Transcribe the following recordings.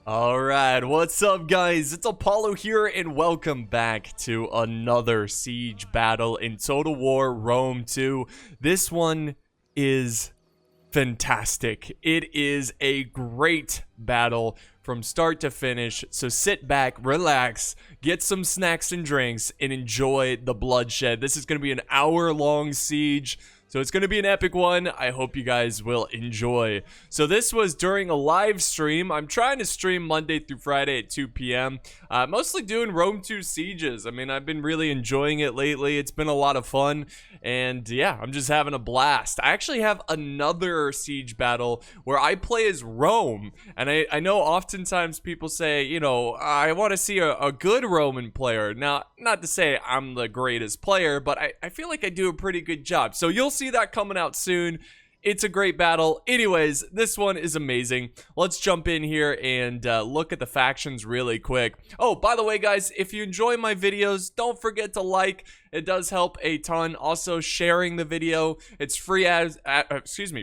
Alright, what's up guys? It's Apollo here and welcome back to another siege battle in Total War Rome 2. This one is fantastic. It is a great battle from start to finish, so sit back, relax, get some snacks and drinks, and enjoy the bloodshed. This is going to be an hour-long siege. So it's going to be an epic one. I hope you guys will enjoy. So this was during a live stream. I'm trying to stream Monday through Friday at 2 p.m. Mostly doing Rome 2 sieges. I mean, I've been really enjoying it lately. It's been a lot of fun. And yeah, I'm just having a blast. I actually have another siege battle where I play as Rome. And I know oftentimes people say, you know, I want to see a good Roman player. Now, not to say I'm the greatest player, but I feel like I do a pretty good job. So you'll see that coming out soon. It's a great battle. Anyways, this one is amazing. Let's jump in here and look at the factions really quick. Oh, by the way, guys, if you enjoy my videos, don't forget to like. It does help a ton. Also, sharing the video. It's free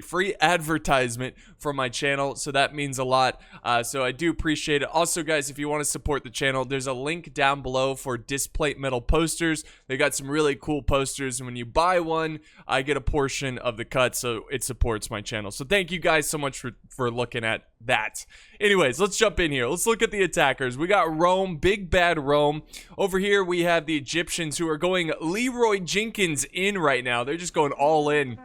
free advertisement for my channel, so that means a lot. So I do appreciate it. Also, guys, if you want to support the channel, there's a link down below for displate metal posters. They got some really cool posters, and when you buy one, I get a portion of the cut, so it supports my channel. So thank you guys so much for looking at that. Anyways, let's jump in here. Let's look at the attackers. We got Rome, big bad Rome. Over here, we have the Egyptians who are going Leroy Jenkins in right now. They're just going all in.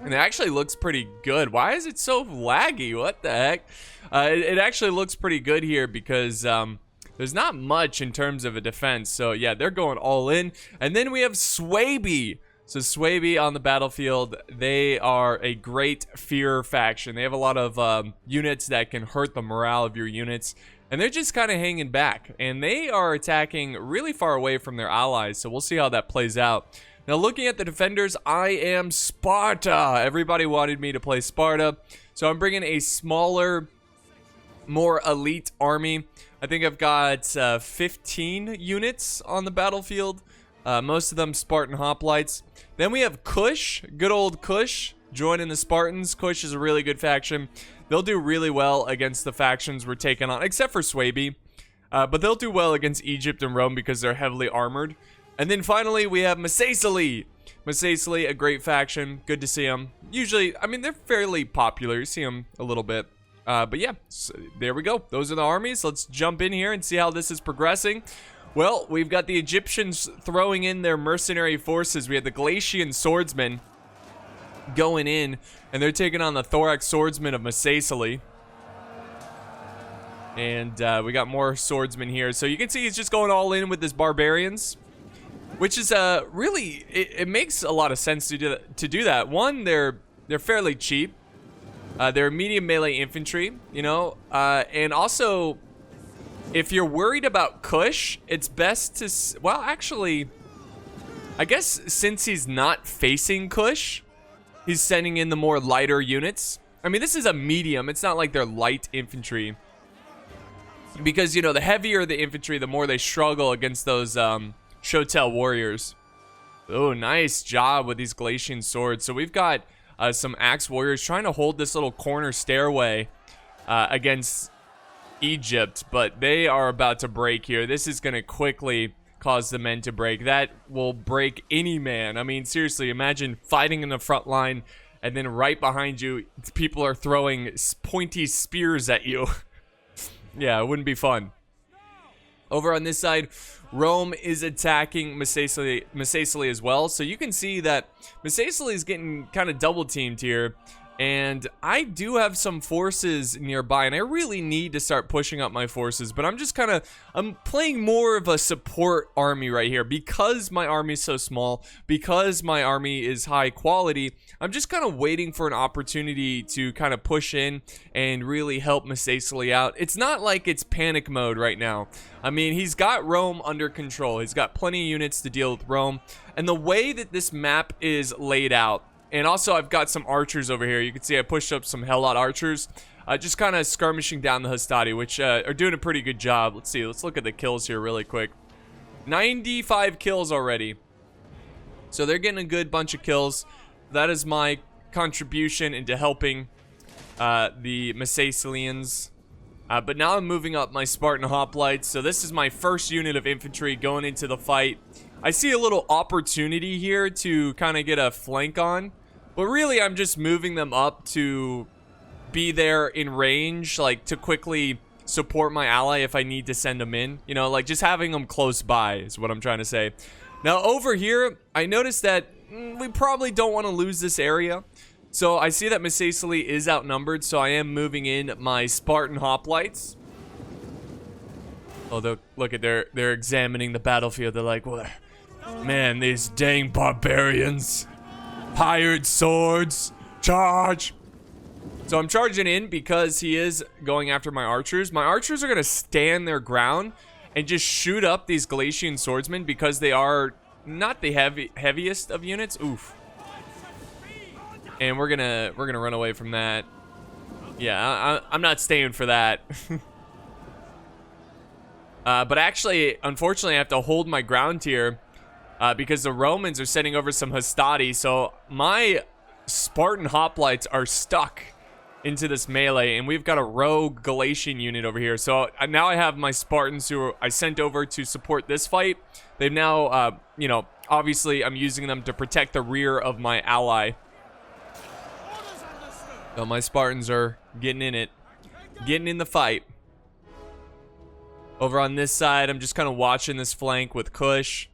And it actually looks pretty good. Why is it so laggy? What the heck? It actually looks pretty good here because there's not much in terms of a defense. So yeah, they're going all in. And then we have Swaby. So Swaby on the battlefield, they are a great fear faction. They have a lot of units that can hurt the morale of your units. And they're just kind of hanging back. And they are attacking really far away from their allies. So we'll see how that plays out. Now looking at the defenders, I am Sparta. Everybody wanted me to play Sparta. So I'm bringing a smaller, more elite army. I think I've got 15 units on the battlefield. Most of them Spartan hoplites. Then we have Kush, good old Kush, joining the Spartans. Kush is a really good faction. They'll do really well against the factions we're taking on, except for Swaby. But they'll do well against Egypt and Rome because they're heavily armored. And then finally, we have Pixelated. Pixelated, a great faction. Good to see them. Usually, I mean, they're fairly popular. You see them a little bit. But yeah, so there we go. Those are the armies. Let's jump in here and see how this is progressing. Well, we've got the Egyptians throwing in their mercenary forces. We have the Galatian swordsmen going in, and they're taking on the thorax swordsmen of Pixelated. And we got more swordsmen here. So you can see he's just going all in with his barbarians, which is really, it makes a lot of sense to do that. One, they're fairly cheap. They're medium melee infantry, you know, and also, if you're worried about Kush, it's best to, well, actually, I guess since he's not facing Kush, he's sending in the more lighter units. I mean, this is a medium. It's not like they're light infantry. Because, you know, the heavier the infantry, the more they struggle against those Shotel warriors. Oh, nice job with these Galatian swords. So we've got some axe warriors trying to hold this little corner stairway against Egypt, but they are about to break here. This is going to quickly cause the men to break. That will break any man. I mean, seriously, imagine fighting in the front line and then right behind you, people are throwing pointy spears at you. Yeah, it wouldn't be fun. Over on this side, Rome is attacking Pixelated as well. So you can see that Pixelated is getting kind of double teamed here. And I do have some forces nearby, and I really need to start pushing up my forces, but I'm just kind of, I'm playing more of a support army right here because my army is so small, because my army is high quality. I'm just kind of waiting for an opportunity to kind of push in and really help Pixelated out. It's not like it's panic mode right now. I mean, he's got Rome under control. He's got plenty of units to deal with Rome, and the way that this map is laid out, and also, I've got some archers over here. You can see I pushed up some Helot archers. Just kind of skirmishing down the Hastati, which are doing a pretty good job. Let's see. Let's look at the kills here really quick. 95 kills already. So they're getting a good bunch of kills. That is my contribution into helping the Pixelated But now I'm moving up my Spartan hoplites. So this is my first unit of infantry going into the fight. I see a little opportunity here to kind of get a flank on. But really, I'm just moving them up to be there in range, like to quickly support my ally if I need to send them in. You know, like just having them close by is what I'm trying to say. Now over here, I noticed that we probably don't want to lose this area. So I see that Misacely is outnumbered, so I am moving in my Spartan hoplites. Although, look at they're examining the battlefield. They're like, what? Man, these dang barbarians. Hired swords. Charge. So I'm charging in because he is going after my archers. My archers are going to stand their ground and just shoot up these Galatian swordsmen because they are not the heaviest of units. Oof. And we're gonna run away from that. Yeah, I'm not staying for that. But actually, unfortunately, I have to hold my ground here because the Romans are sending over some Hastati. So my Spartan hoplites are stuck into this melee, and we've got a rogue Galatian unit over here. So now I have my Spartans who I sent over to support this fight. They've now, you know, obviously I'm using them to protect the rear of my ally. So my Spartans are getting in it, getting in the fight. Over on this side, I'm just kind of watching this flank with Kush,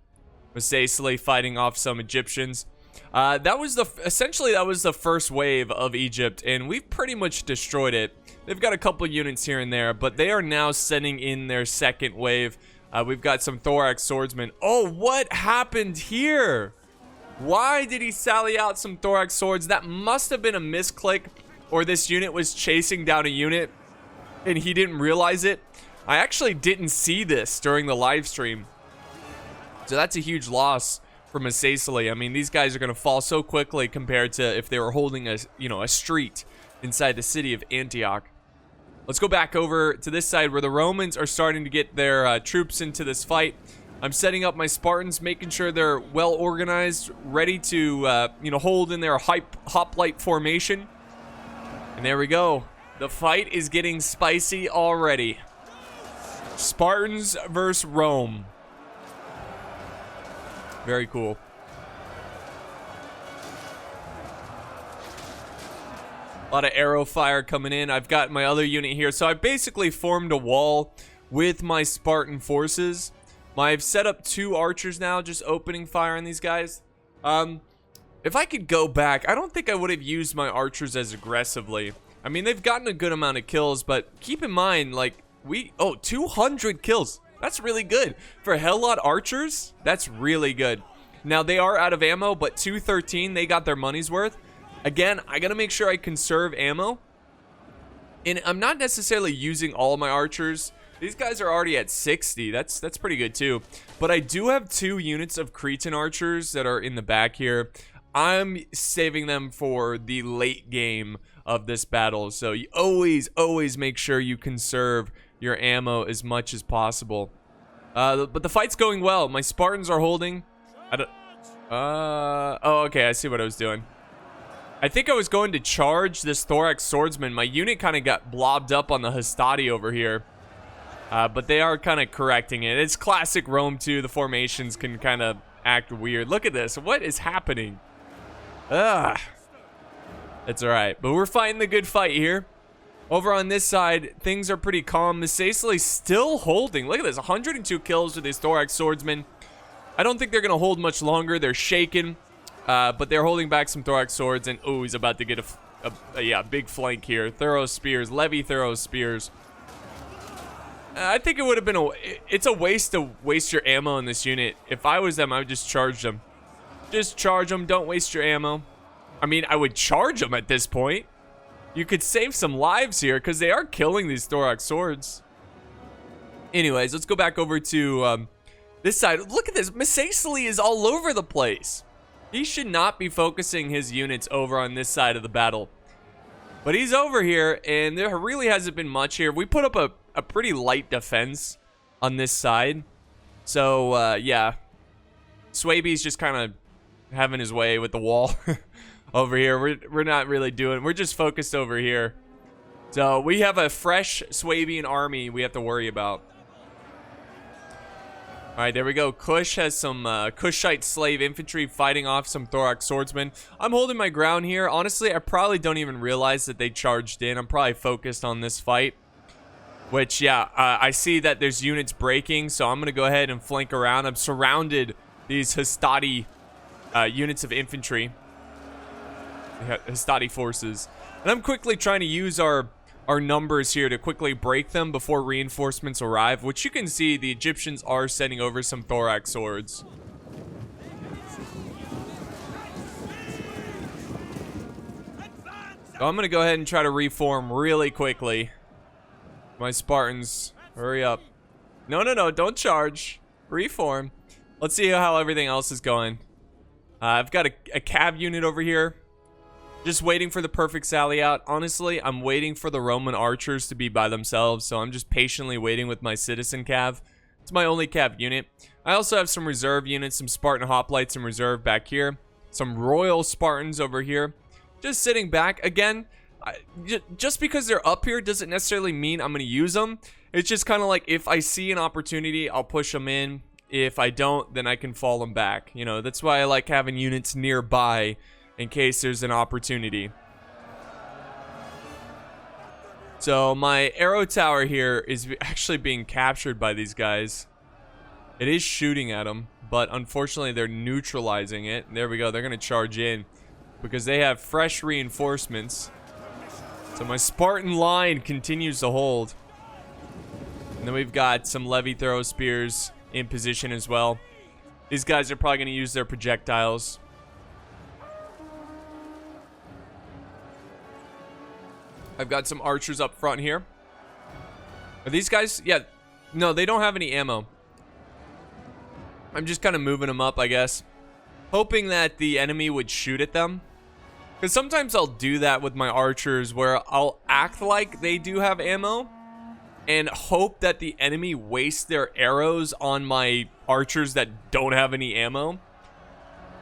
Misacely fighting off some Egyptians. That was essentially the first wave of Egypt, and we've pretty much destroyed it. They've got a couple units here and there, but they are now sending in their second wave. We've got some thorax swordsmen. Oh, what happened here? Why did he sally out some thorax swords? That must have been a misclick, or this unit was chasing down a unit and he didn't realize it. I actually didn't see this during the live stream. So that's a huge loss for Misacely. I mean, these guys are going to fall so quickly compared to if they were holding a, you know, a street inside the city of Antioch. Let's go back over to this side where the Romans are starting to get their troops into this fight. I'm setting up my Spartans, making sure they're well organized, ready to, you know, hold in their hoplite formation. And there we go. The fight is getting spicy already. Spartans versus Rome. Very cool. A lot of arrow fire coming in. I've got my other unit here. So I basically formed a wall with my Spartan forces. I've set up 2 archers now, just opening fire on these guys. If I could go back, I don't think I would have used my archers as aggressively. I mean, they've gotten a good amount of kills, but keep in mind, like, 200 kills. That's really good. For Helot archers, that's really good. Now, they are out of ammo, but 213, they got their money's worth. Again, I gotta make sure I conserve ammo. And I'm not necessarily using all of my archers. These guys are already at 60. That's pretty good, too. But I do have 2 units of Cretan archers that are in the back here. I'm saving them for the late game of this battle. So you always make sure you conserve your ammo as much as possible. But the fight's going well. My Spartans are holding. Oh, okay. I see what I was doing. I think I was going to charge this thorax swordsman. My unit kind of got blobbed up on the Hastati over here. But they are kind of correcting it. It's classic Rome too. The formations can kind of act weird. Look at this. What is happening? Ugh. It's alright. But we're fighting the good fight here. Over on this side, things are pretty calm. Misacely still holding. Look at this. 102 kills with his thorax swordsman. I don't think they're going to hold much longer. They're shaken. But they're holding back some thorax swords. And, oh, he's about to get a big flank here. Thorough spears. Levy thorough spears. I think it would have been it's a waste to waste your ammo in this unit. If I was them, I would just charge them. Just charge them. Don't waste your ammo. I mean, I would charge them at this point. You could save some lives here because they are killing these thorax swords. Anyways, let's go back over to this side. Look at this. Misacely is all over the place. He should not be focusing his units over on this side of the battle. But he's over here, and there really hasn't been much here. We put up a pretty light defense on this side. So, yeah. Swaby's just kind of having his way with the wall over here. We're not really doing... We're just focused over here. So we have a fresh Swabian army we have to worry about. All right, there we go. Kush has some Kushite slave infantry fighting off some thorax swordsmen. I'm holding my ground here. Honestly, I probably don't even realize that they charged in. I'm probably focused on this fight. Which, yeah, I see that there's units breaking, so I'm going to go ahead and flank around. I'm surrounded these Hastati units of infantry. Hastati forces. And I'm quickly trying to use our numbers here to quickly break them before reinforcements arrive, which you can see the Egyptians are sending over some thorax swords. So I'm going to go ahead and try to reform really quickly. My Spartans, hurry up. No, don't charge. Reform. Let's see how everything else is going. I've got a cav unit over here. Just waiting for the perfect sally out. Honestly, I'm waiting for the Roman archers to be by themselves, so I'm just patiently waiting with my citizen cav. It's my only cav unit. I also have some reserve units, some Spartan hoplites in reserve back here. Some royal Spartans over here. Just sitting back. Again, just because they're up here doesn't necessarily mean I'm going to use them. It's just kind of like if I see an opportunity, I'll push them in. If I don't, then I can fall them back. You know, that's why I like having units nearby in case there's an opportunity. So my arrow tower here is actually being captured by these guys. It is shooting at them, but unfortunately they're neutralizing it. There we go. They're going to charge in because they have fresh reinforcements. So my Spartan line continues to hold. And then we've got some levy throw spears in position as well. These guys are probably going to use their projectiles. I've got some archers up front here. Are these guys? Yeah. No, they don't have any ammo. I'm just kind of moving them up, I guess. Hoping that the enemy would shoot at them. Because sometimes I'll do that with my archers where I'll act like they do have ammo and hope that the enemy wastes their arrows on my archers that don't have any ammo.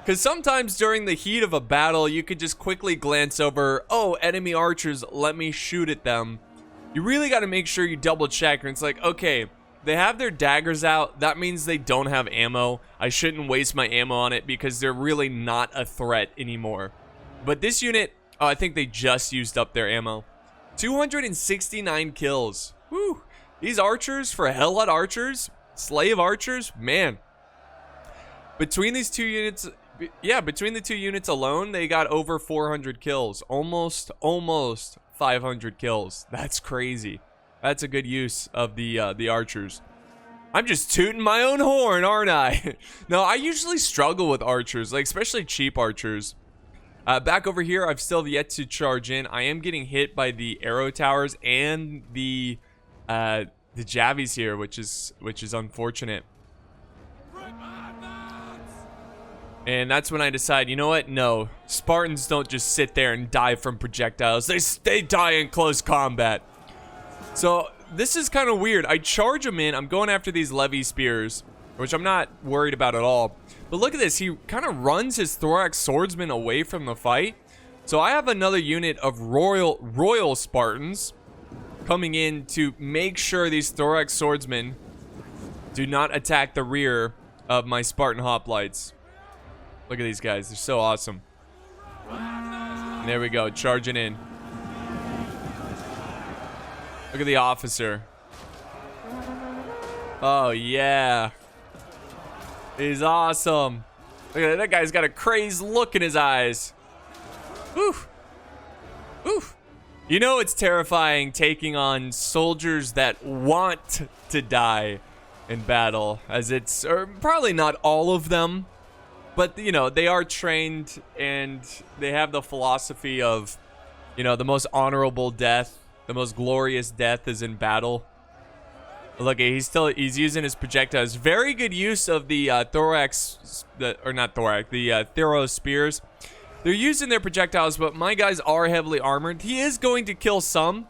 Because sometimes during the heat of a battle, you could just quickly glance over, oh, enemy archers, let me shoot at them. You really got to make sure you double check. And it's like, okay, they have their daggers out. That means they don't have ammo. I shouldn't waste my ammo on it because they're really not a threat anymore. But this unit, oh, I think they just used up their ammo. 269 kills. Woo. These archers, for Helot archers, slave archers, man. Between these two units, yeah, between the two units alone, they got over 400 kills. Almost 500 kills. That's crazy. That's a good use of the archers. I'm just tooting my own horn, aren't I? No, I usually struggle with archers, like especially cheap archers. Back over here, I've still yet to charge in. I am getting hit by the arrow towers and the javies here, which is unfortunate. And that's when I decide, you know what? No, Spartans don't just sit there and die from projectiles. They die in close combat. So this is kind of weird. I charge them in. I'm going after these levy spears, which I'm not worried about at all. But look at this. He kind of runs his thorax swordsman away from the fight. So I have another unit of royal Spartans coming in to make sure these thorax swordsmen do not attack the rear of my Spartan hoplites. Look at these guys. They're so awesome. And there we go. Charging in. Look at the officer. Oh, yeah. He's awesome. Look at that. That guy's got a crazed look in his eyes. Whew. Whew. You know it's terrifying taking on soldiers that want to die in battle, as it's probably not all of them, but you know, they are trained and they have the philosophy of, you know, the most honorable death, the most glorious death is in battle. Look, he's using his projectiles. Very good use of the Thero spears. They're using their projectiles, but my guys are heavily armored. He is going to kill some,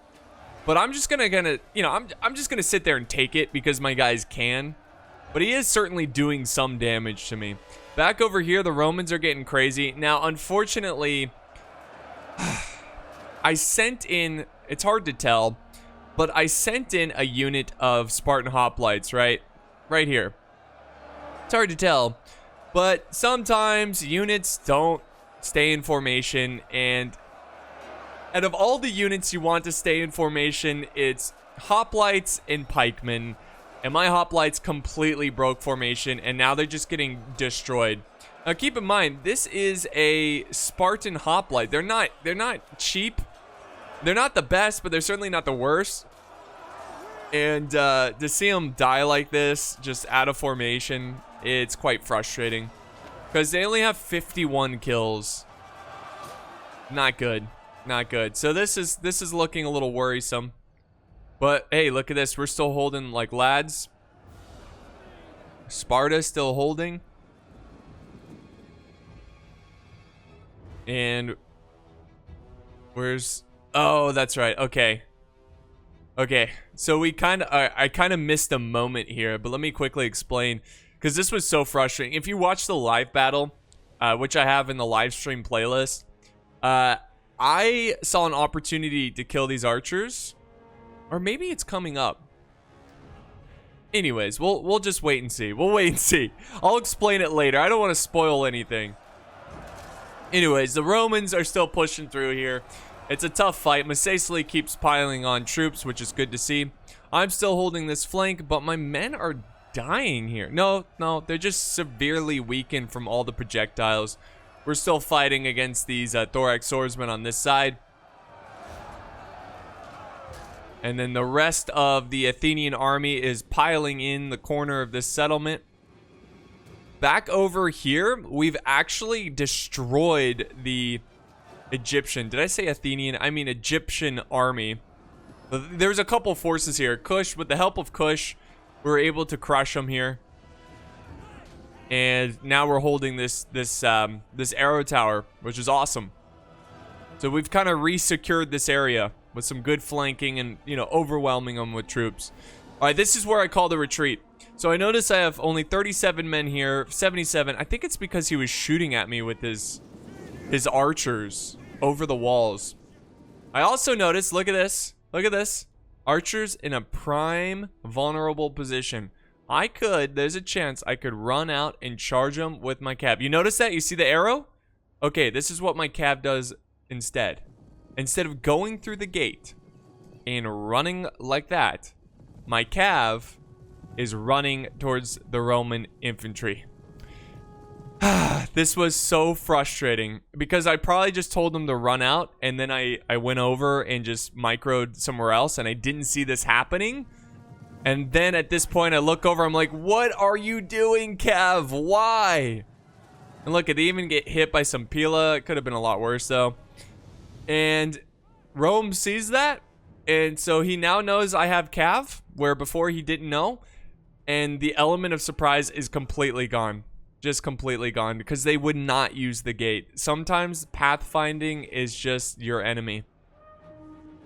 but I'm just gonna you know, I'm just gonna sit there and take it because my guys can. But he is certainly doing some damage to me. Back over here, the Romans are getting crazy. Now, unfortunately, I sent in, it's hard to tell, but I sent in a unit of Spartan hoplites, right? Right here. It's hard to tell, but sometimes units don't stay in formation, and out of all the units you want to stay in formation, it's hoplites and pikemen, and my hoplites completely broke formation, and now they're just getting destroyed. Now keep in mind, this is a Spartan hoplite. They're not cheap. They're not the best, but they're certainly not the worst. And to see them die like this, just out of formation, it's quite frustrating. Because they only have 51 kills. Not good. Not good. So this is looking a little worrisome. But hey, look at this. We're still holding like lads. Sparta's still holding. And where's... Oh, that's right. Okay. Okay. So we I kind of missed a moment here, but let me quickly explain, because this was so frustrating. If you watch the live battle, which I have in the live stream playlist, I saw an opportunity to kill these archers, or maybe it's coming up. Anyways, we'll just wait and see. We'll wait and see. I'll explain it later. I don't want to spoil anything. Anyways, the Romans are still pushing through here. It's a tough fight. Masacely keeps piling on troops, which is good to see. I'm still holding this flank, but my men are dying here. No, they're just severely weakened from all the projectiles. We're still fighting against these thorax swordsmen on this side. And then the rest of the Athenian army is piling in the corner of this settlement. Back over here, we've actually destroyed the Egyptian. Did I say Athenian? I mean Egyptian army. There's a couple forces here. Kush, with the help of Kush, we were able to crush them here. And now we're holding this arrow tower, which is awesome. So we've kind of re-secured this area with some good flanking and, you know, overwhelming them with troops. All right, this is where I call the retreat. So I notice I have only 37 men here, 77. I think it's because he was shooting at me with his archers over the walls. I also noticed, look at this. Look at this. Archers in a prime vulnerable position. There's a chance I could run out and charge them with my cav. You notice that? You see the arrow? Okay, this is what my cav does instead. Instead of going through the gate and running like that, my cav is running towards the Roman infantry. This was so frustrating because I probably just told them to run out, and then I went over and just microed somewhere else, and I didn't see this happening. And then at this point I look over, I'm like, what are you doing, Cav? Why? And look, they even get hit by some Pila. It could have been a lot worse though. And Rome sees that, and so he now knows I have Cav, where before he didn't know. And the element of surprise is completely gone. Just completely gone, because they would not use the gate. Sometimes pathfinding is just your enemy.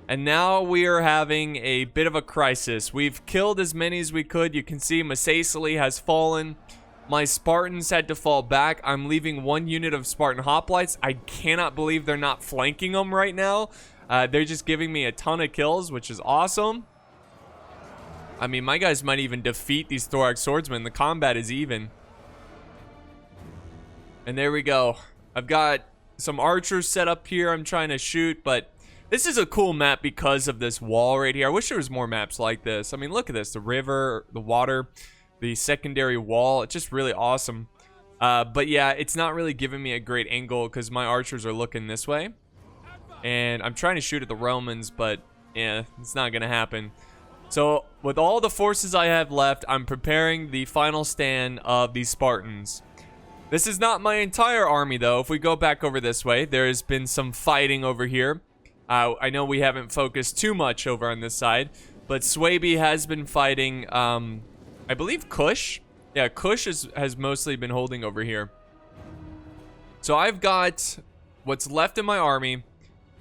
And now we are having a bit of a crisis. We've killed as many as we could. You can see Masacely has fallen. My Spartans had to fall back. I'm leaving one unit of Spartan hoplites. I cannot believe they're not flanking them right now. They're just giving me a ton of kills, which is awesome. I mean, my guys might even defeat these thorax swordsmen. The combat is even. And there we go. I've got some archers set up here I'm trying to shoot, but this is a cool map because of this wall right here. I wish there was more maps like this. I mean, look at this. The river, the water, the secondary wall. It's just really awesome. But yeah, it's not really giving me a great angle because my archers are looking this way. And I'm trying to shoot at the Romans, but yeah, it's not going to happen. So with all the forces I have left, I'm preparing the final stand of the Spartans. This is not my entire army, though. If we go back over this way, there has been some fighting over here. I know we haven't focused too much over on this side, but Swaby has been fighting, I believe Kush. Yeah, Kush has mostly been holding over here. So I've got what's left in my army.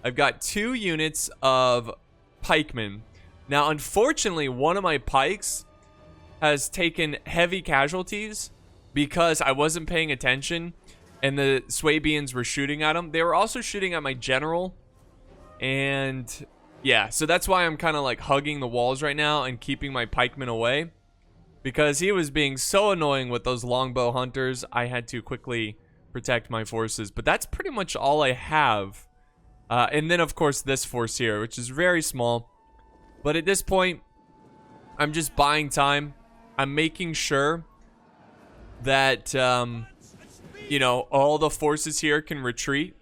I've got 2 units of pikemen. Now, unfortunately, one of my pikes has taken heavy casualties because I wasn't paying attention and the Swabians were shooting at him. They were also shooting at my general. And yeah, so that's why I'm kind of like hugging the walls right now and keeping my pikemen away, because he was being so annoying with those longbow hunters. I had to quickly protect my forces, but that's pretty much all I have. And then of course this force here, which is very small, but at this point I'm just buying time. I'm making sure that you know, all the forces here can retreat,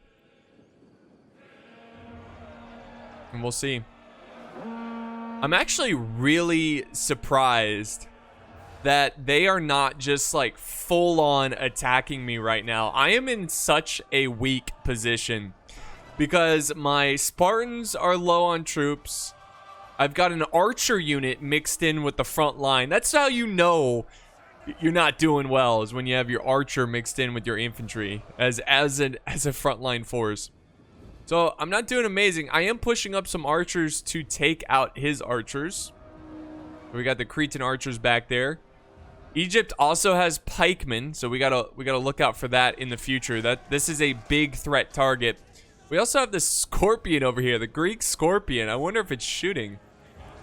and we'll see. I'm actually really surprised that they are not just like full on attacking me right now. I am in such a weak position because my Spartans are low on troops. I've got an archer unit mixed in with the front line. That's how you know you're not doing well, is when you have your archer mixed in with your infantry as a frontline force. So I'm not doing amazing. I am pushing up some archers to take out his archers. We got the Cretan archers back there. Egypt also has pikemen, so we gotta look out for that in the future. This is a big threat target. We also have the scorpion over here, the Greek scorpion. I wonder if it's shooting.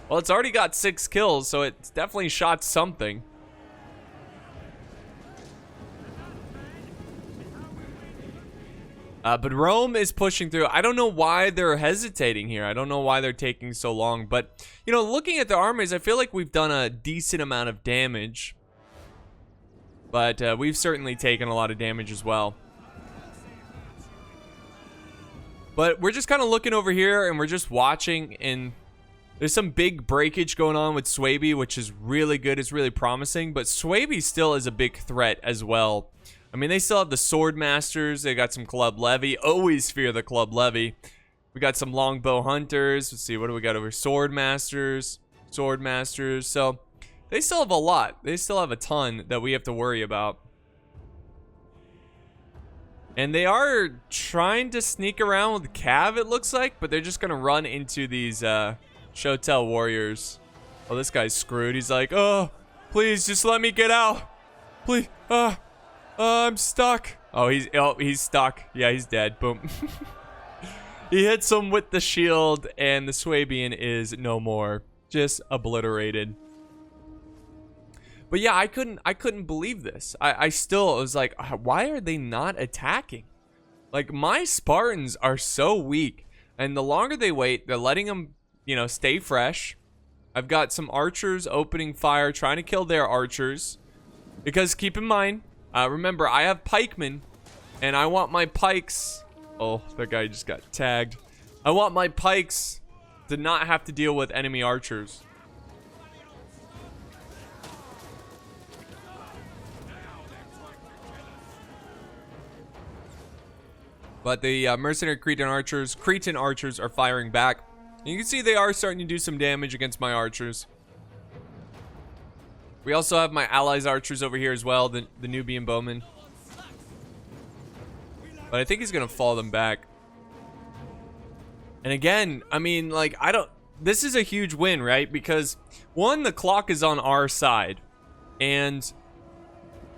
Well, it's already got 6 kills, so it's definitely shot something. But Rome is pushing through. I don't know why they're hesitating here. I don't know why they're taking so long. But, you know, looking at the armies, I feel like we've done a decent amount of damage. But we've certainly taken a lot of damage as well. But we're just kind of looking over here and we're just watching. And there's some big breakage going on with Swaby, which is really good. It's really promising. But Swaby still is a big threat as well. I mean, they still have the Sword Masters. They got some Club Levy. Always fear the Club Levy. We got some Longbow Hunters. Let's see, what do we got over? Sword Masters. Sword Masters. So, they still have a lot. They still have a ton that we have to worry about. And they are trying to sneak around with Cav, it looks like. But they're just going to run into these Shotel warriors. Oh, this guy's screwed. He's like, oh, please, just let me get out. Please, I'm stuck. Oh, he's stuck. Yeah, he's dead. Boom. He hits him with the shield, and the Swabian is no more. Just obliterated. But yeah, I couldn't believe this. I still was like, why are they not attacking? Like, my Spartans are so weak, and the longer they wait, they're letting them, you know, stay fresh. I've got some archers opening fire, trying to kill their archers, because keep in mind, remember, I have pikemen, and I want my pikes. Oh, that guy just got tagged. I want my pikes to not have to deal with enemy archers. But the mercenary Cretan archers are firing back. And you can see they are starting to do some damage against my archers. We also have my allies' archers over here as well, the Nubian bowmen. But I think he's going to fall them back. And again, I mean, like, this is a huge win, right? Because, one, the clock is on our side. And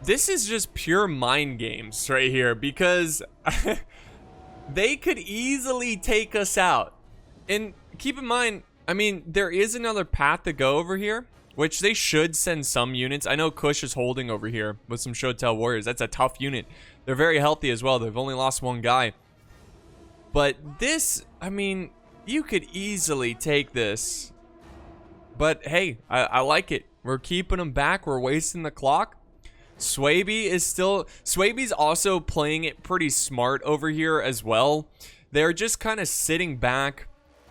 this is just pure mind games right here. Because they could easily take us out. And keep in mind, I mean, there is another path to go over here, which they should send some units. I know Kush is holding over here with some Shotel warriors. That's a tough unit. They're very healthy as well. They've only lost 1 guy. But this, I mean, you could easily take this. But hey, I like it. We're keeping them back. We're wasting the clock. Swaby's also playing it pretty smart over here as well. They're just kind of sitting back,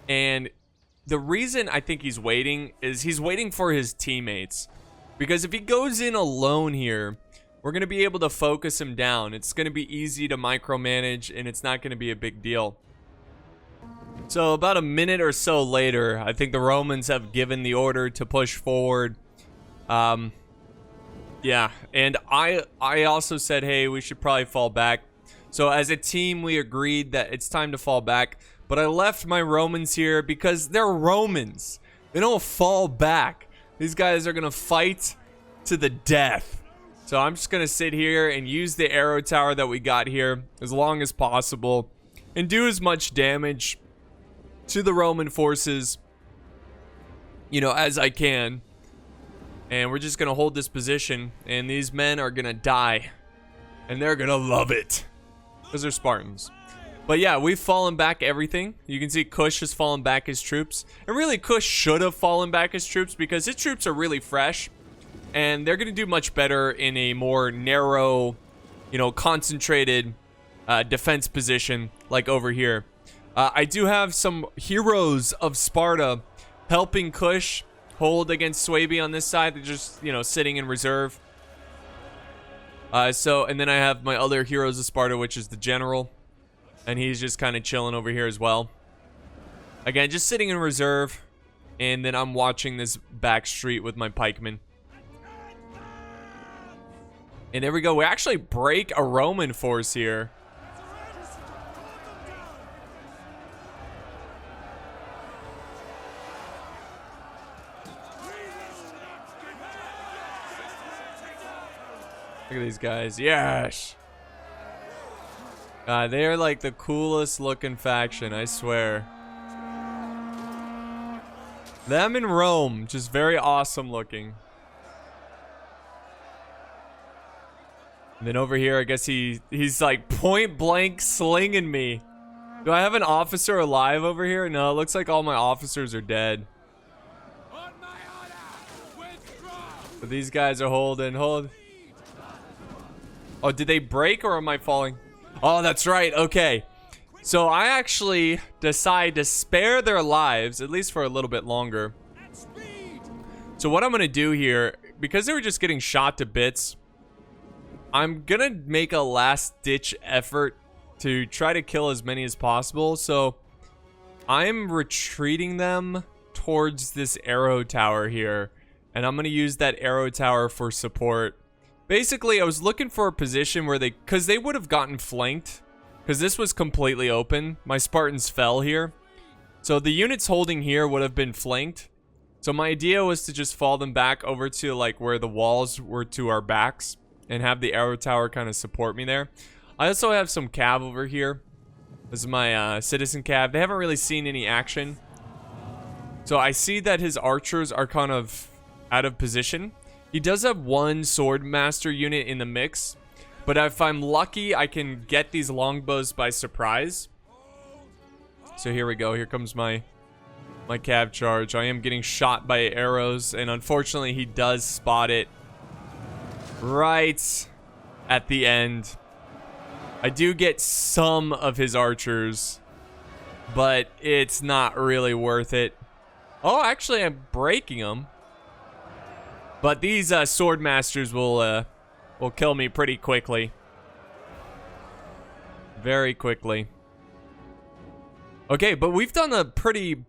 and the reason I think he's waiting is he's waiting for his teammates. Because if he goes in alone here, we're going to be able to focus him down. It's going to be easy to micromanage, and it's not going to be a big deal. So about a minute or so later, I think the Romans have given the order to push forward. Yeah, and I also said, hey, we should probably fall back. So as a team, we agreed that it's time to fall back. But I left my Romans here because they're Romans. They don't fall back. These guys are going to fight to the death. So I'm just going to sit here and use the arrow tower that we got here as long as possible and do as much damage to the Roman forces, you know, as I can. And we're just going to hold this position, and these men are going to die. And they're going to love it. Because they're Spartans. But yeah, we've fallen back everything. You can see Kush has fallen back his troops. And really, Kush should have fallen back his troops because his troops are really fresh. And they're going to do much better in a more narrow, you know, concentrated defense position like over here. I do have some heroes of Sparta helping Kush hold against Swaby on this side. They're just, you know, sitting in reserve. And then I have my other heroes of Sparta, which is the general. And he's just kind of chilling over here as well. Again, just sitting in reserve. And then I'm watching this back street with my pikemen. And there we go. We actually break a Roman force here. Look at these guys. Yes. They're like the coolest looking faction, I swear. Them in Rome, just very awesome looking. And then over here, I guess he's like point blank slinging me. Do I have an officer alive over here? No, it looks like all my officers are dead. But these guys are holding. Oh, did they break or am I falling? Oh, that's right. Okay. So I actually decide to spare their lives, at least for a little bit longer. So what I'm going to do here, because they were just getting shot to bits, I'm going to make a last-ditch effort to try to kill as many as possible. So I'm retreating them towards this arrow tower here. And I'm going to use that arrow tower for support. Basically, I was looking for a position where because they would have gotten flanked. Because this was completely open. My Spartans fell here. So the units holding here would have been flanked. So my idea was to just fall them back over to like where the walls were to our backs. And have the arrow tower kind of support me there. I also have some cav over here. This is my citizen cav. They haven't really seen any action. So I see that his archers are kind of out of position. He does have one swordmaster unit in the mix. But if I'm lucky, I can get these longbows by surprise. So here we go. Here comes my cav charge. I am getting shot by arrows. And unfortunately, he does spot it right at the end. I do get some of his archers, but it's not really worth it. Oh, actually, I'm breaking them. But these sword masters will kill me pretty quickly. Very quickly. Okay, but we've done a pretty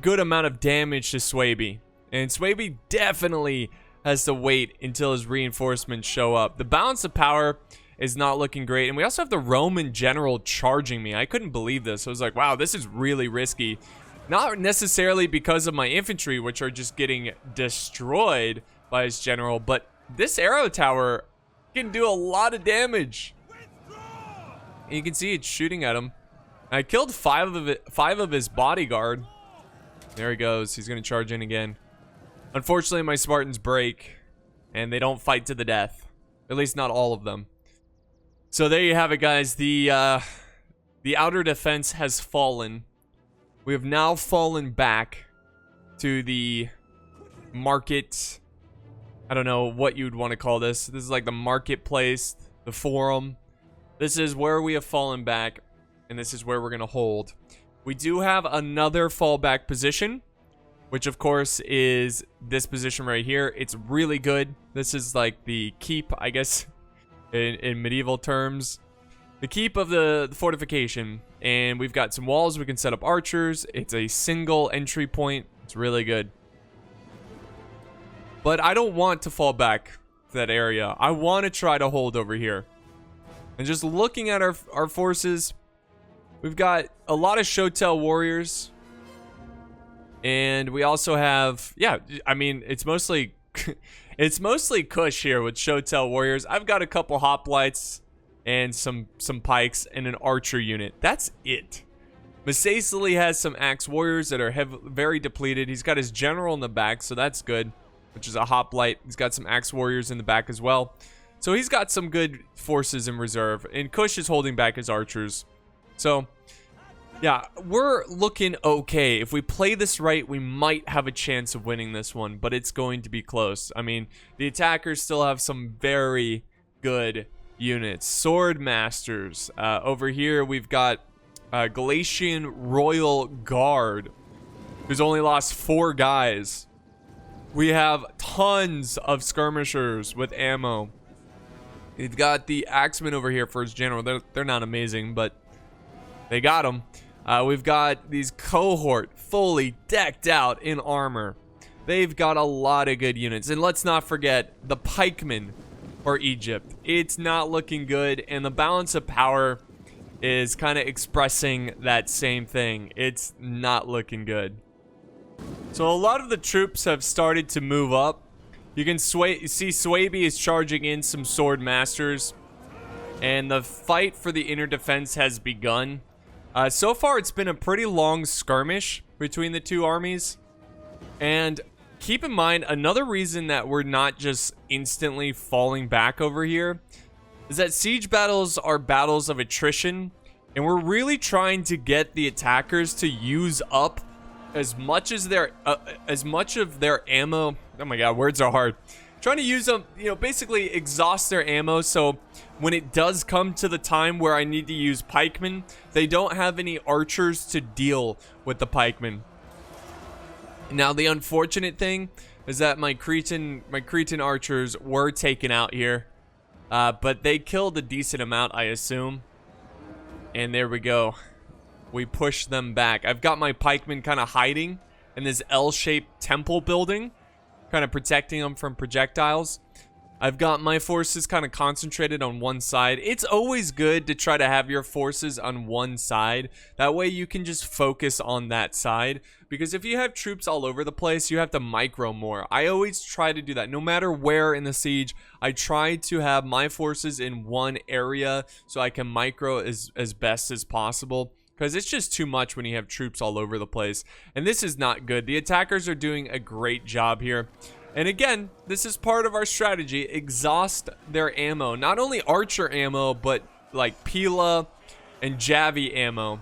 good amount of damage to Swaby. And Swaby definitely has to wait until his reinforcements show up. The balance of power is not looking great. And we also have the Roman general charging me. I couldn't believe this. I was like, wow, this is really risky. Not necessarily because of my infantry, which are just getting destroyed by his general, but this arrow tower can do a lot of damage. And you can see it's shooting at him. I killed five of his bodyguard. There he goes. He's going to charge in again. Unfortunately, my Spartans break, and they don't fight to the death. At least not all of them. So there you have it, guys. The outer defense has fallen. We have now fallen back to the market. I don't know what you'd want to call this. This is like the marketplace, the forum. This is where we have fallen back, and this is where we're going to hold. We do have another fallback position, which of course is this position right here. It's really good. This is like the keep, I guess, in medieval terms. The keep of the fortification. And we've got some walls. We can set up archers. It's a single entry point. It's really good. But I don't want to fall back to that area. I want to try to hold over here. And just looking at our forces, we've got a lot of Shotel warriors. And we also have, yeah, I mean, it's mostly it's mostly Kush here with Shotel warriors. I've got a couple hoplites and some pikes and an archer unit. That's it. Masacely has some axe warriors that are very depleted. He's got his general in the back, so that's good, which is a hoplite. He's got some axe warriors in the back as well. So he's got some good forces in reserve. And Kush is holding back his archers. So, yeah, we're looking okay. If we play this right, we might have a chance of winning this one, but it's going to be close. I mean, the attackers still have some very good units. Sword Masters. Over here, we've got Galatian Royal Guard, who's only lost 4 guys. We have tons of skirmishers with ammo. We've got the Axemen over here for his general. They're not amazing, but they got them. We've got these cohort fully decked out in armor. They've got a lot of good units. And let's not forget the pikemen for Egypt. It's not looking good, and the balance of power is kind of expressing that same thing. It's not looking good. So a lot of the troops have started to move up. You can see Swaby is charging in some sword masters, and the fight for the inner defense has begun. So far, it's been a pretty long skirmish between the two armies. And keep in mind, another reason that we're not just instantly falling back over here is that siege battles are battles of attrition, and we're really trying to get the attackers to use up as much of their ammo. Oh my god, words are hard. Trying to use them, basically exhaust their ammo, so when it does come to the time where I need to use pikemen, they don't have any archers to deal with the pikemen. Now, the unfortunate thing is that my Cretan archers were taken out here, but they killed a decent amount, I assume. And there we go. We push them back. I've got my pikemen kind of hiding in this L-shaped temple building, kind of protecting them from projectiles. I've got my forces kind of concentrated on one side. It's always good to try to have your forces on one side. That way you can just focus on that side. Because if you have troops all over the place, you have to micro more. I always try to do that. No matter where in the siege, I try to have my forces in one area so I can micro as best as possible. Because it's just too much when you have troops all over the place. And this is not good. The attackers are doing a great job here. And again, this is part of our strategy. Exhaust their ammo. Not only archer ammo, but like Pila and Javi ammo.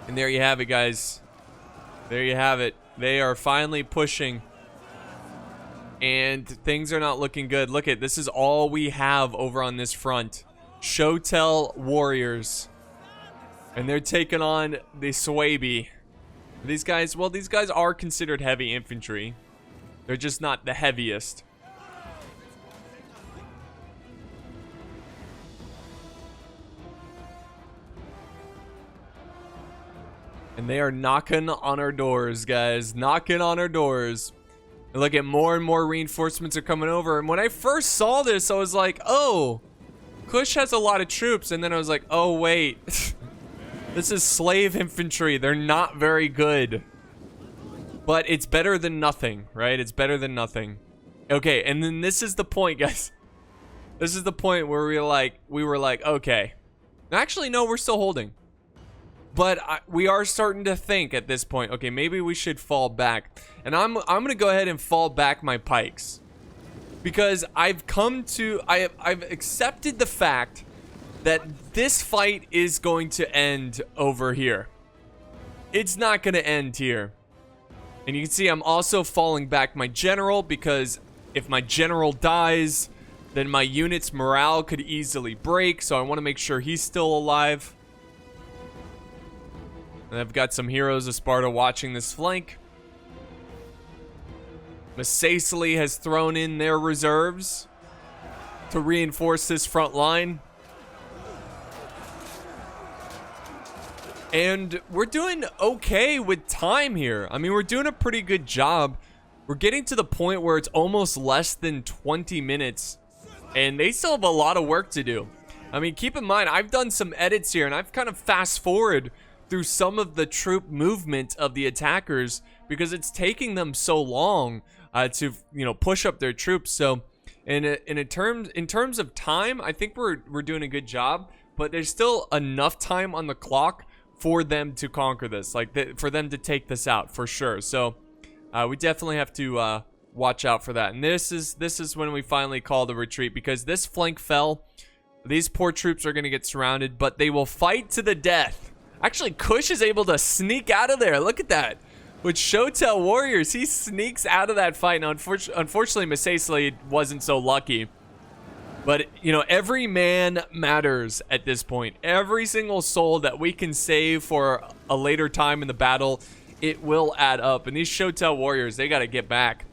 And there you have it, guys. There you have it. They are finally pushing. And things are not looking good. Look at this is all we have over on this front. Shotel warriors. And they're taking on the Swaby. These guys, well, these guys are considered heavy infantry. They're just not the heaviest. And they are knocking on our doors, guys. Knocking on our doors. And look at more and more reinforcements are coming over. And when I first saw this, I was like, oh, Kush has a lot of troops. And then I was like, oh, wait. This is slave infantry. They're not very good. But it's better than nothing, right? It's better than nothing. Okay, and then this is the point, guys. This is the point where we were like, okay. Actually, no, we're still holding. But we are starting to think at this point, okay, maybe we should fall back. And I'm going to go ahead and fall back my pikes. Because I've accepted the fact that this fight is going to end over here. It's not going to end here. And you can see I'm also falling back my general, because if my general dies, then my unit's morale could easily break. So I want to make sure he's still alive. And I've got some heroes of Sparta watching this flank. Masacely has thrown in their reserves to reinforce this front line. And we're doing okay with time here. I mean, we're doing a pretty good job. We're getting to the point where it's almost less than 20 minutes. And they still have a lot of work to do. I mean, keep in mind, I've done some edits here. And I've kind of fast forward through some of the troop movement of the attackers. Because it's taking them so long to, push up their troops. So in terms of time, I think we're doing a good job. But there's still enough time on the clock for them to conquer this, like for them to take this out for sure. So we definitely have to watch out for that. And this is when we finally call the retreat, because this flank fell. These poor troops are going to get surrounded, but they will fight to the death. Actually, Kush is able to sneak out of there. Look at that. With Shotel warriors, he sneaks out of that fight. Now, unfortunately, Pixelated wasn't so lucky. But, you know, every man matters at this point. Every single soul that we can save for a later time in the battle, it will add up. And these Shotel warriors, they got to get back.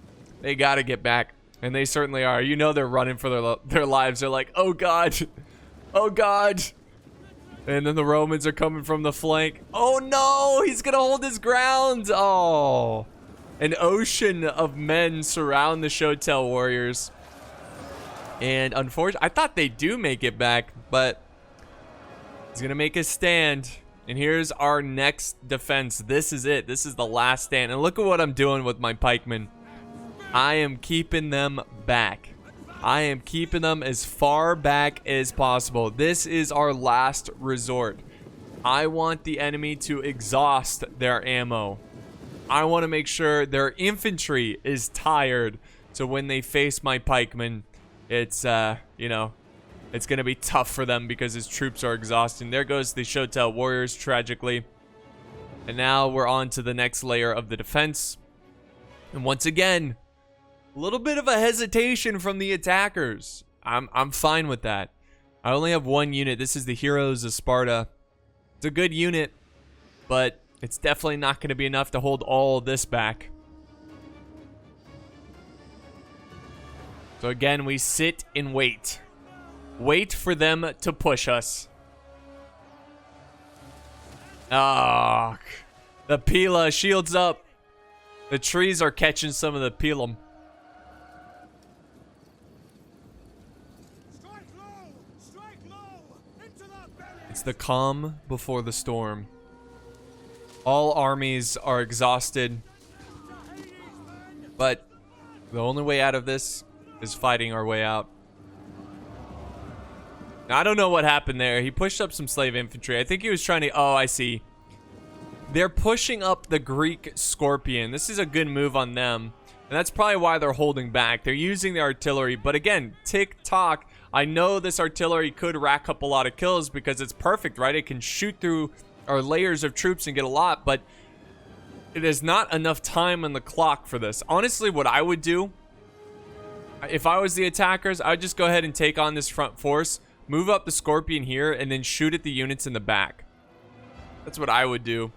They got to get back. And they certainly are. You know they're running for their lives. They're like, oh, God. Oh, God. And then the Romans are coming from the flank. Oh, no. He's going to hold his ground. Oh. An ocean of men surround the Shotel warriors. And unfortunately, I thought they do make it back, but he's going to make a stand. And here's our next defense. This is it. This is the last stand. And look at what I'm doing with my pikemen. I am keeping them back. I am keeping them as far back as possible. This is our last resort. I want the enemy to exhaust their ammo. I want to make sure their infantry is tired. So when they face my pikemen, it's, you know, it's going to be tough for them because his troops are exhausting. There goes the Shotel warriors, tragically. And now we're on to the next layer of the defense. And once again, a little bit of a hesitation from the attackers. I'm fine with that. I only have one unit. This is the Heroes of Sparta. It's a good unit, but it's definitely not going to be enough to hold all this back. So again, we sit and wait. Wait for them to push us. Ah, the Pila shields up. The trees are catching some of the Pilum. It's the calm before the storm. All armies are exhausted. But the only way out of this is fighting our way out. Now, I don't know what happened there. He pushed up some slave infantry. I think he was trying to... Oh, I see. They're pushing up the Greek Scorpion. This is a good move on them. And that's probably why they're holding back. They're using the artillery. But again, tick-tock. I know this artillery could rack up a lot of kills because it's perfect, right? It can shoot through our layers of troops and get a lot. But it is not enough time on the clock for this. Honestly, what I would do, if I was the attackers, I would just go ahead and take on this front force, move up the Scorpion here, and then shoot at the units in the back. That's what I would do.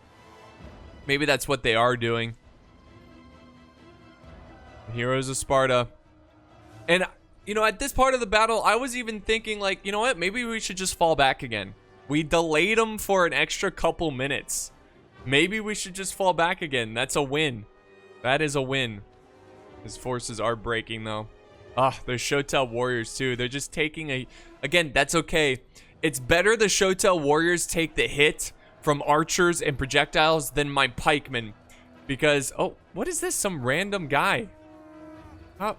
Maybe that's what they are doing. Heroes of Sparta. And, you know, at this part of the battle, I was even thinking, like, you know what? Maybe we should just fall back again. We delayed them for an extra couple minutes. Maybe we should just fall back again. That's a win. That is a win. His forces are breaking, though. Ah, there's Shotel warriors, too. They're just taking a... Again, that's okay. It's better the Shotel warriors take the hit from archers and projectiles than my pikemen. Because... Oh, what is this? Some random guy. Oh,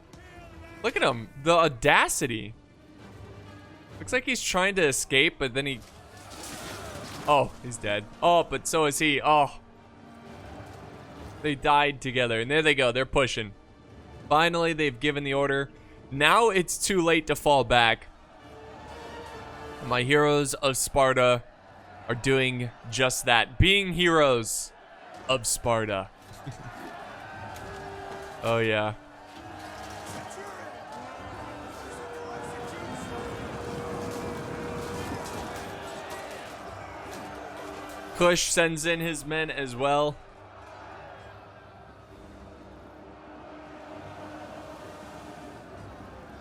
look at him. The audacity. Looks like he's trying to escape, but then he... Oh, he's dead. Oh, but so is he. Oh. They died together. And there they go. They're pushing. Finally, they've given the order. Now it's too late to fall back. My heroes of Sparta are doing just that. Being heroes of Sparta. Oh, yeah. Kush sends in his men as well.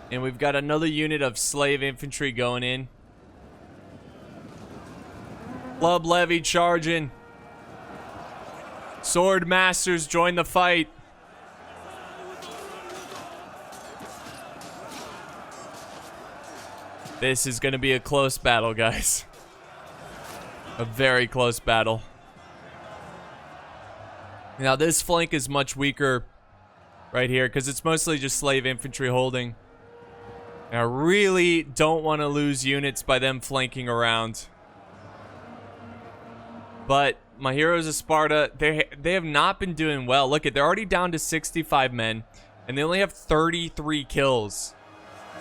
And we've got another unit of slave infantry going in. Club levy charging. Sword masters join the fight. This is going to be a close battle, guys. A very close battle. Now, this flank is much weaker right here because it's mostly just slave infantry holding. And I really don't want to lose units by them flanking around. But my heroes of Sparta, they have not been doing well. Look, they're already down to 65 men, and they only have 33 kills.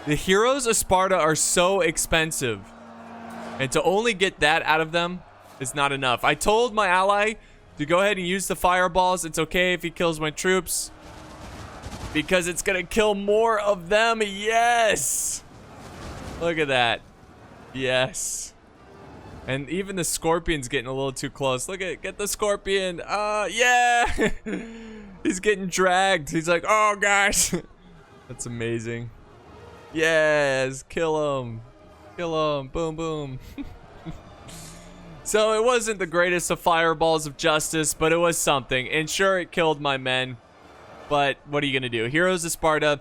The heroes of Sparta are so expensive, and to only get that out of them is not enough. I told my ally to go ahead and use the fireballs. It's okay if he kills my troops, because it's gonna kill more of them. Yes! Look at that. Yes. And even the scorpion's getting a little too close. Look at, get the scorpion. Yeah! He's getting dragged. He's like, oh gosh. That's amazing. Yes, kill him. Kill him. Boom, boom. So it wasn't the greatest of fireballs of justice, but it was something. And sure, it killed my men. But what are you going to do? Heroes of Sparta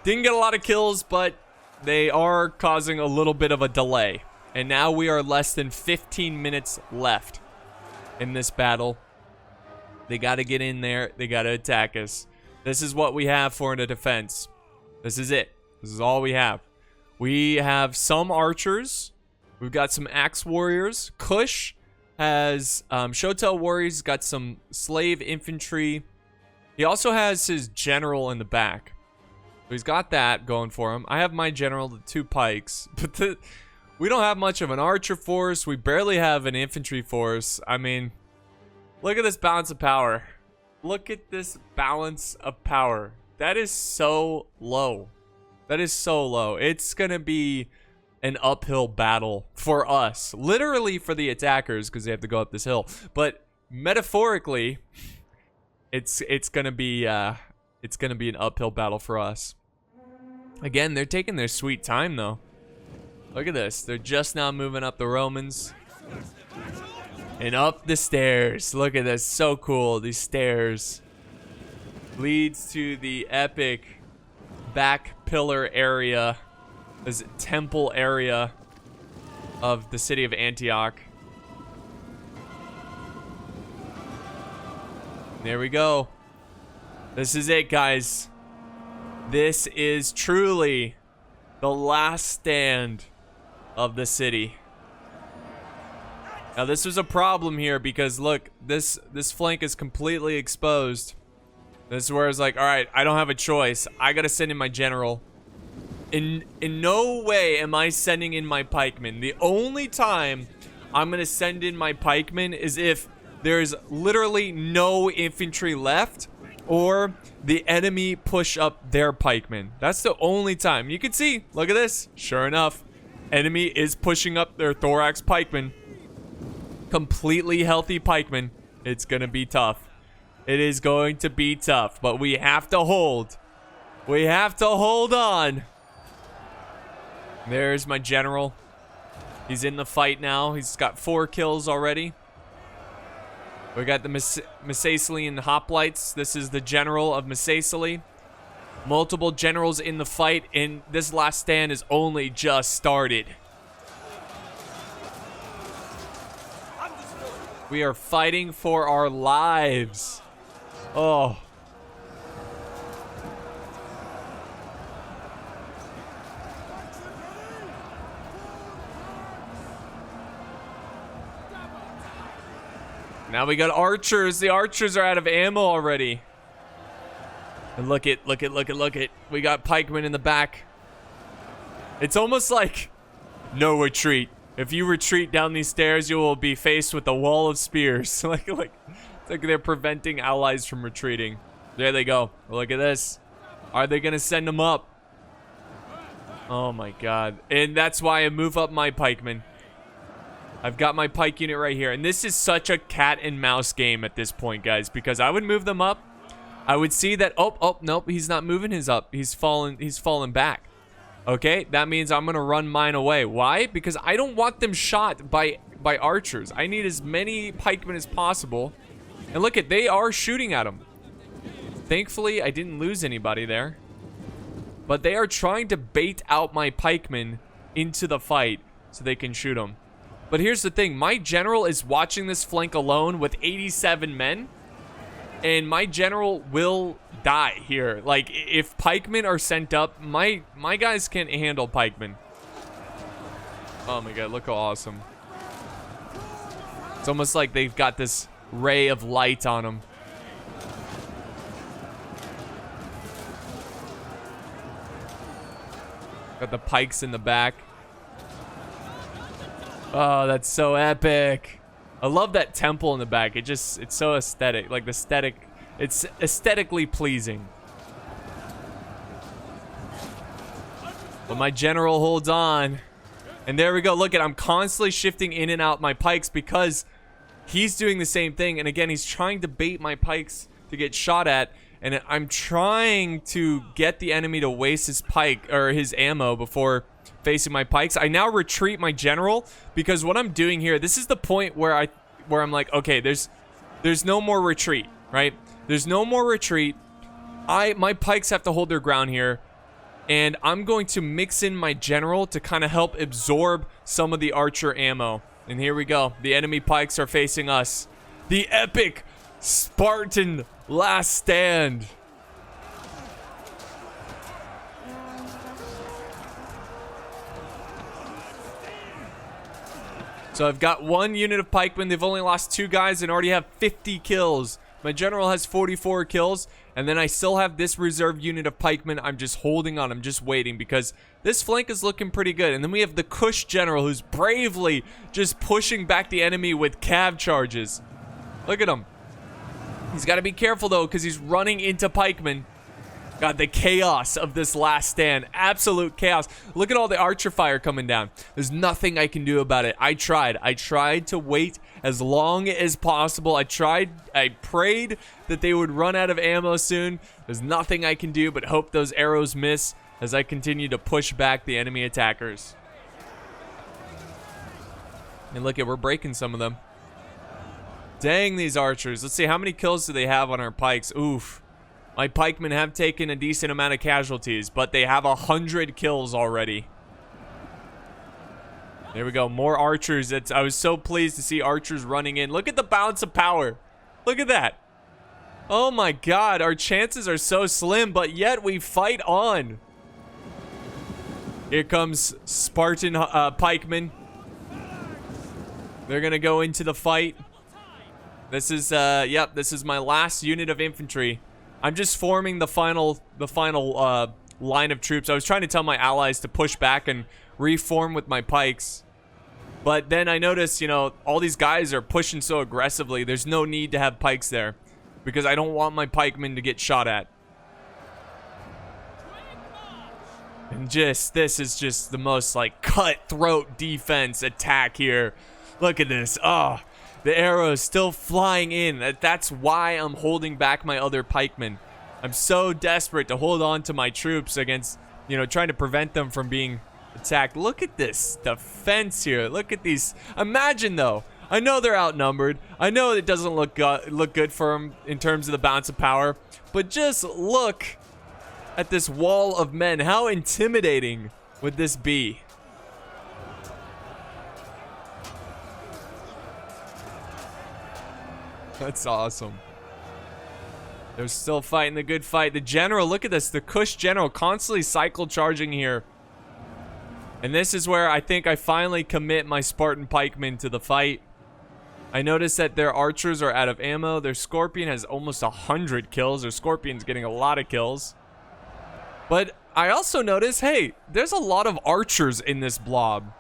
didn't get a lot of kills, but they are causing a little bit of a delay. And now we are less than 15 minutes left in this battle. They got to get in there. They got to attack us. This is what we have for the defense. This is it. This is all we have. We have some archers. We've got some axe warriors. Kush has Shotel warriors. He's got some slave infantry. He also has his general in the back. So he's got that going for him. I have my general, the 2 pikes. But we don't have much of an archer force. We barely have an infantry force. I mean, look at this balance of power. Look at this balance of power. That is so low. That is so low. It's going to be an uphill battle for us. Literally for the attackers, because they have to go up this hill. But metaphorically, it's going to be an uphill battle for us. Again, they're taking their sweet time though. Look at this. They're just now moving up the Romans. And up the stairs. Look at this. So cool. These stairs leads to the epic back pillar area. This temple area of the city of Antioch. There we go. This is it, guys. This is truly the last stand of the city. Now this was a problem here because look, this flank is completely exposed. This is where it's like, all right, I don't have a choice. I gotta send in my general. In no way am I sending in my pikemen. The only time I'm gonna send in my pikemen is if there's literally no infantry left, or the enemy push up their pikemen. That's the only time. You can see, look at this. Sure enough, enemy is pushing up their thorax pikemen. Completely healthy pikemen. It's gonna be tough. It is going to be tough, but we have to hold. We have to hold on. There's my general. He's in the fight now. He's got 4 kills already. We got the Macedonian hoplites. This is the general of Macedon. Multiple generals in the fight, and this last stand is only just started. We are fighting for our lives. Oh. Now we got archers. The archers are out of ammo already. And look it. We got pikemen in the back. It's almost like no retreat. If you retreat down these stairs, you will be faced with a wall of spears. It's like they're preventing allies from retreating. There they go. Look at this. Are they gonna send them up? Oh my god. And that's why I move up my pikemen. I've got my pike unit right here. And this is such a cat and mouse game at this point, guys. Because I would move them up. I would see that, oh, nope, he's not moving his up. He's fallen back. Okay, that means I'm gonna run mine away. Why? Because I don't want them shot by archers. I need as many pikemen as possible. And look they are shooting at them. Thankfully, I didn't lose anybody there. But they are trying to bait out my pikemen into the fight so they can shoot them. But here's the thing, my general is watching this flank alone with 87 men, and my general will die here. Like, if pikemen are sent up, my guys can't handle pikemen. Oh my god, look how awesome. It's almost like they've got this ray of light on them. Got the pikes in the back. Oh, that's so epic. I love that temple in the back. It's so aesthetic. Like the aesthetic, it's aesthetically pleasing. But my general holds on. And there we go. Look at, I'm constantly shifting in and out my pikes because he's doing the same thing. And again, he's trying to bait my pikes to get shot at. And I'm trying to get the enemy to waste his pike or his ammo before facing my pikes. I now retreat my general because what I'm doing here, this is the point where I'm like, okay, there's no more retreat, right? There's no more retreat. My pikes have to hold their ground here. And I'm going to mix in my general to kind of help absorb some of the archer ammo. And here we go. The enemy pikes are facing us. The epic Spartan last stand. So I've got one unit of pikemen. They've only lost 2 guys and already have 50 kills. My general has 44 kills. And then I still have this reserve unit of pikemen. I'm just holding on. I'm just waiting because this flank is looking pretty good. And then we have the Kush general who's bravely just pushing back the enemy with cav charges. Look at him. He's got to be careful though because he's running into pikemen. God, the chaos of this last stand. Absolute chaos. Look at all the archer fire coming down. There's nothing I can do about it. I tried to wait as long as possible. I prayed that they would run out of ammo soon. There's nothing I can do but hope those arrows miss as I continue to push back the enemy attackers. And look at, we're breaking some of them. Dang, these archers. Let's see, how many kills do they have on our pikes? Oof. My pikemen have taken a decent amount of casualties, but they have 100 kills already. There we go, more archers. I was so pleased to see archers running in. Look at the balance of power. Look at that. Oh my god, our chances are so slim, but yet we fight on. Here comes Spartan pikemen. They're gonna go into the fight. This is, yep, this is my last unit of infantry. I'm just forming the final line of troops. I was trying to tell my allies to push back and reform with my pikes. But then I noticed, you know, all these guys are pushing so aggressively. There's no need to have pikes there because I don't want my pikemen to get shot at. And this is just the most like cutthroat defense attack here. Look at this. Oh, the arrows still flying in. That's why I'm holding back my other pikemen. I'm so desperate to hold on to my troops against, you know, trying to prevent them from being attacked. Look at this defense here. Look at these. Imagine though. I know they're outnumbered. I know it doesn't look good for them in terms of the balance of power. But just look at this wall of men. How intimidating would this be? That's awesome. They're still fighting the good fight. The general, look at this. The Kush general constantly cycle charging here. And this is where I think I finally commit my Spartan pikemen to the fight. I noticed that their archers are out of ammo. Their scorpion has almost 100 kills. Their scorpion's getting a lot of kills. But I also noticed, hey, there's a lot of archers in this blob.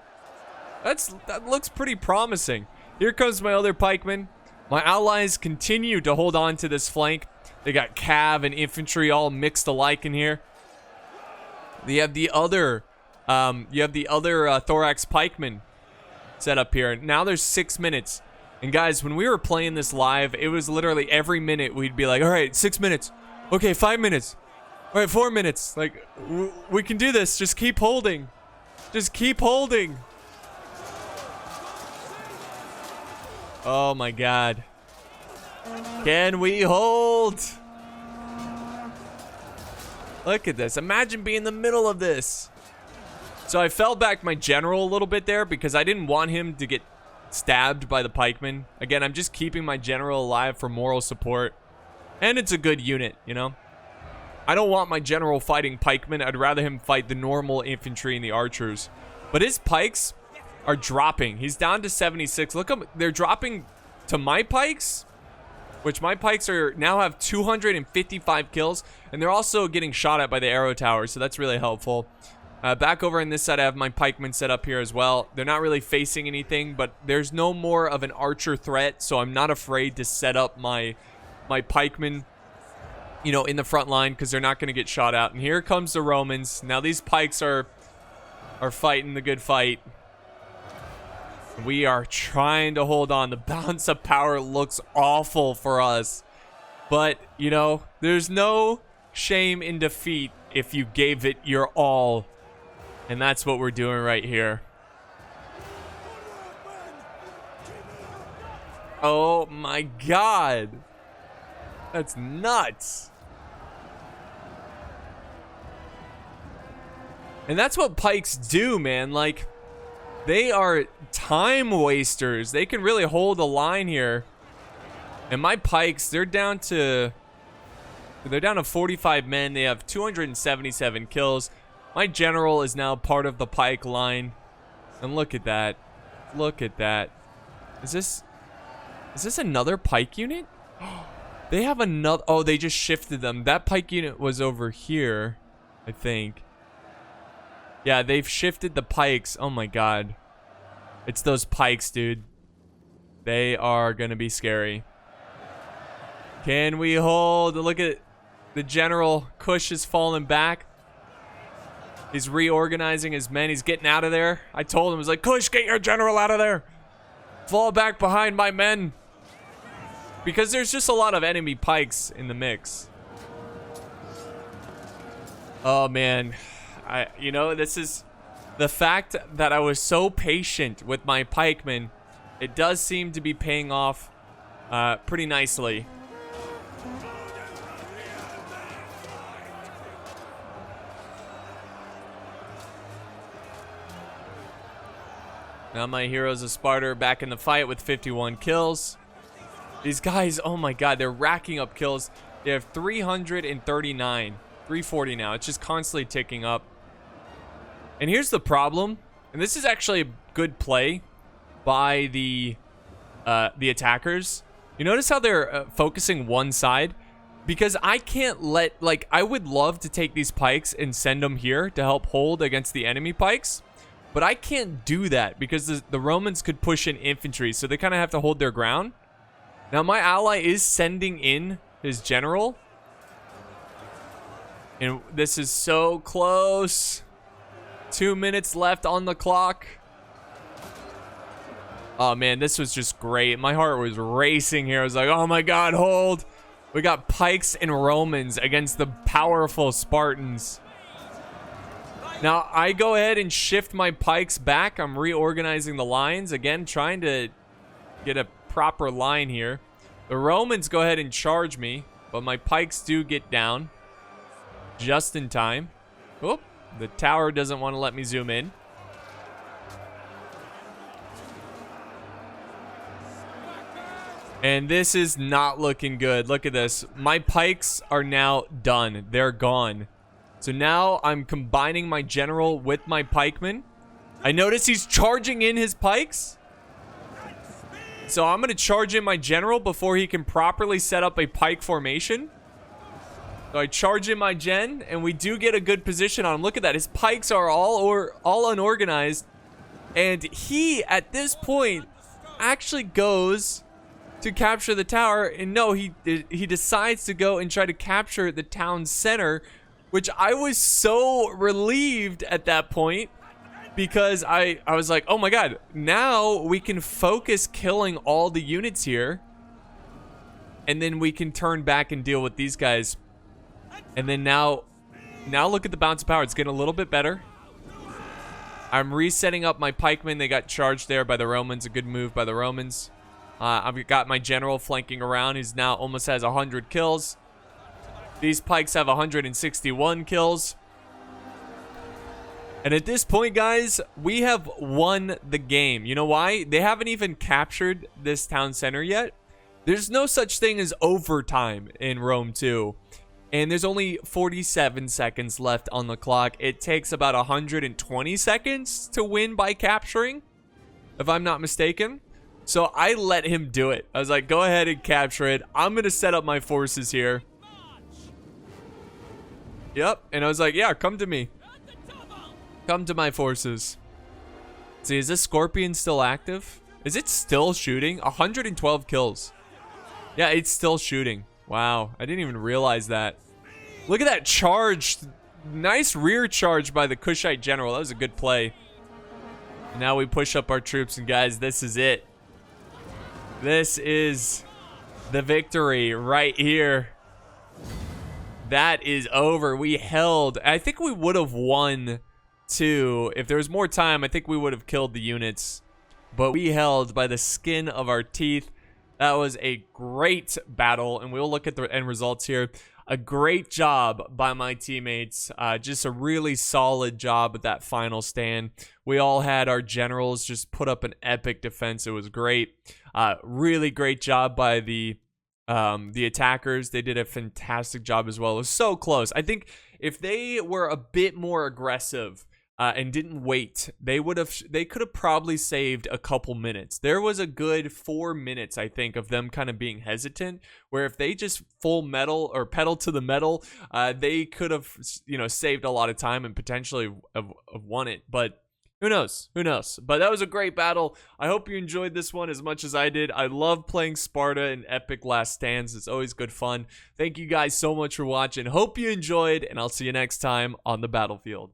That looks pretty promising. Here comes my other pikemen. My allies continue to hold on to this flank. They got cav and infantry all mixed alike in here. You have the other thorax pikemen set up here. Now there's 6 minutes. And guys, when we were playing this live, it was literally every minute we'd be like, all right, 6 minutes. Okay, 5 minutes. All right, 4 minutes. Like, we can do this. Just keep holding. Just keep holding. Oh my god. Can we hold? Look at this. Imagine being in the middle of this. So I fell back my general a little bit there because I didn't want him to get stabbed by the pikemen. Again, I'm just keeping my general alive for moral support. And it's a good unit, you know? I don't want my general fighting pikemen. I'd rather him fight the normal infantry and the archers. But his pikes, are dropping. He's down to 76. Look, they're dropping to my pikes, which my pikes are now have 255 kills, and they're also getting shot at by the arrow tower, so that's really helpful. Back over on this side, I have my pikemen set up here as well. They're not really facing anything, but there's no more of an archer threat, so I'm not afraid to set up my pikemen, you know, in the front line, because they're not going to get shot out. And here comes the Romans. Now these pikes are fighting the good fight. We are trying to hold on. The balance of power looks awful for us, but you know, there's no shame in defeat if you gave it your all, and that's what we're doing right here. Oh my god, that's nuts. And that's what pikes do, man. Like, they are time wasters. They can really hold a line here. And my pikes, they're down to 45 men. They have 277 kills. My general is now part of the pike line. And look at that. Look at that. Is this another pike unit? They have another. Oh, they just shifted them. That pike unit was over here, I think. Yeah, they've shifted the pikes. Oh my god. It's those pikes, dude. They are gonna be scary. Can we hold? Look at the general. Kush is falling back. He's reorganizing his men. He's getting out of there. I told him, I was like, Kush, get your general out of there. Fall back behind my men. Because there's just a lot of enemy pikes in the mix. Oh, man. You know, this is the fact that I was so patient with my pikemen. It does seem to be paying off pretty nicely. Now my heroes of Sparta are back in the fight with 51 kills. These guys, oh my god, they're racking up kills. They have 339, 340 now. It's just constantly ticking up. And here's the problem, and this is actually a good play by the attackers. You notice how they're focusing one side? Because I can't let, like, I would love to take these pikes and send them here to help hold against the enemy pikes. But I can't do that because the Romans could push in infantry, so they kind of have to hold their ground. Now, my ally is sending in his general. And this is so close. 2 minutes left on the clock. Oh, man, this was just great. My heart was racing here. I was like, oh, my God, hold. We got pikes and Romans against the powerful Spartans. Now, I go ahead and shift my pikes back. I'm reorganizing the lines. Again, trying to get a proper line here. The Romans go ahead and charge me, but my pikes do get down just in time. Oop, the tower doesn't want to let me zoom in. And this is not looking good. Look at this. My pikes are now done. They're gone. So now I'm combining my general with my pikemen. I notice he's charging in his pikes. So I'm going to charge in my general before he can properly set up a pike formation. So I charge in my gen, and we do get a good position on him. Look at that. His pikes are all unorganized. And he, at this point, actually goes to capture the tower. And no, he decides to go and try to capture the town center, which I was so relieved at that point because I was like, oh my god, now we can focus killing all the units here. And then we can turn back and deal with these guys. And then now look at the bounce of power. It's getting a little bit better. I'm resetting up my pikemen. They got charged there by the Romans. A good move by the Romans. I've got my general flanking around. He's now almost has 100 kills. These pikes have 161 kills. And at this point, guys, we have won the game. You know why? They haven't even captured this town center yet. There's no such thing as overtime in Rome 2. And there's only 47 seconds left on the clock. It takes about 120 seconds to win by capturing. if I'm not mistaken. So I let him do it. I was like, go ahead and capture it. I'm going to set up my forces here. Yep. And I was like, yeah, come to me. Come to my forces. See, is this Scorpion still active? Is it still shooting? 112 kills. Yeah, it's still shooting. Wow. I didn't even realize that. Look at that charge. Nice rear charge by the Kushite general. That was a good play. And now we push up our troops. And guys, this is it. This is the victory right here. That is over. We held. I think we would have won too. If there was more time, I think we would have killed the units. But we held by the skin of our teeth. That was a great battle. And we'll look at the end results here. A great job by my teammates. Just a really solid job at that final stand. We all had our generals just put up an epic defense. It was great. Really great job by the attackers. They did a fantastic job as well. It was so close. I think if they were a bit more aggressive and didn't wait, they could have probably saved a couple minutes. There was a good 4 minutes, I think, of them kind of being hesitant, where if they just full metal or pedal to the metal, they could have, saved a lot of time and potentially have won it. But who knows? Who knows? But that was a great battle. I hope you enjoyed this one as much as I did. I love playing Sparta in epic last stands. It's always good fun. Thank you guys so much for watching. Hope you enjoyed, and I'll see you next time on the battlefield.